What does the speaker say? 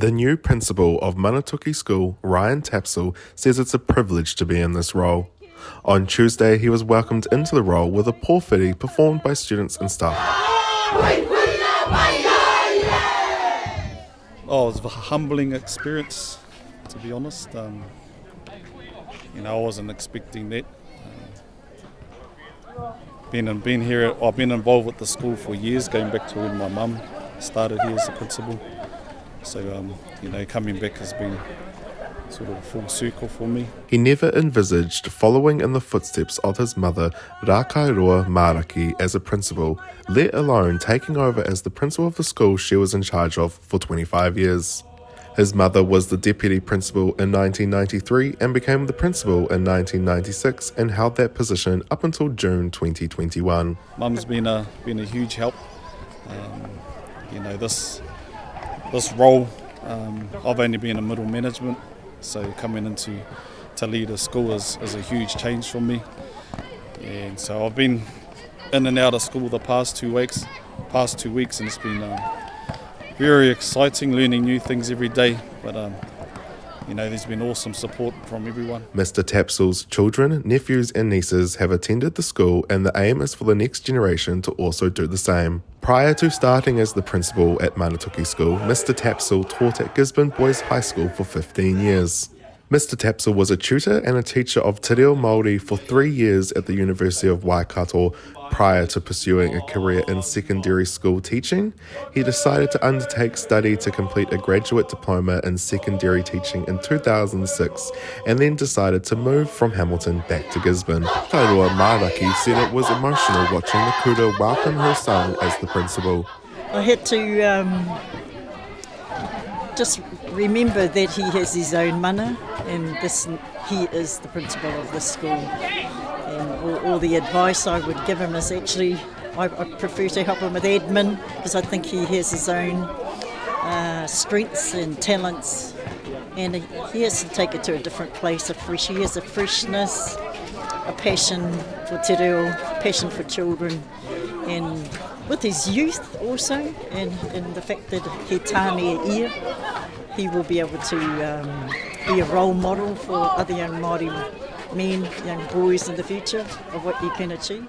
The new principal of Manutuke School, Tapsell, says it's a privilege to be in this role. On Tuesday, he was welcomed into the role with a pōwhiri performed by students and staff. Oh, it was a humbling experience, to be honest. I wasn't expecting that. I've been involved with the school for years, going back to when my mum started here as a principal. So, coming back has been sort of a full circle for me. He never envisaged following in the footsteps of his mother, Rākairoa Māraki, as a principal, let alone taking over as the principal of the school she was in charge of for 25 years. His mother was the deputy principal in 1993 and became the principal in 1996 and held that position up until June 2021. Mum's been a huge help. This role, I've only been in middle management, so coming into to lead a school is a huge change for me. And so I've been in and out of school the past 2 weeks, and it's been very exciting, learning new things every day. But there's been awesome support from everyone. Mr. Tapsell's children, nephews and nieces have attended the school, and the aim is for the next generation to also do the same. Prior to starting as the principal at Manutuke School, Mr. Tapsell taught at Gisborne Boys High School for 15 years. Mr. Tapsell was a tutor and a teacher of Te Reo Māori for 3 years at the University of Waikato. Prior to pursuing a career in secondary school teaching, he decided to undertake study to complete a graduate diploma in secondary teaching in 2006 and then decided to move from Hamilton back to Gisborne. Rākairoa Māraki said it was emotional watching the kura welcome her son as the principal. I had to just remember that he has his own mana and he is the principal of the school. And all the advice I would give him is actually, I prefer to help him with admin because I think he has his own strengths and talents, and he has to take it to a different place. He has a freshness, a passion for te reo, passion for children, and with his youth also, and the fact that he tāne ia, he will be able to be a role model for other young Māori men, young boys in the future of what you can achieve.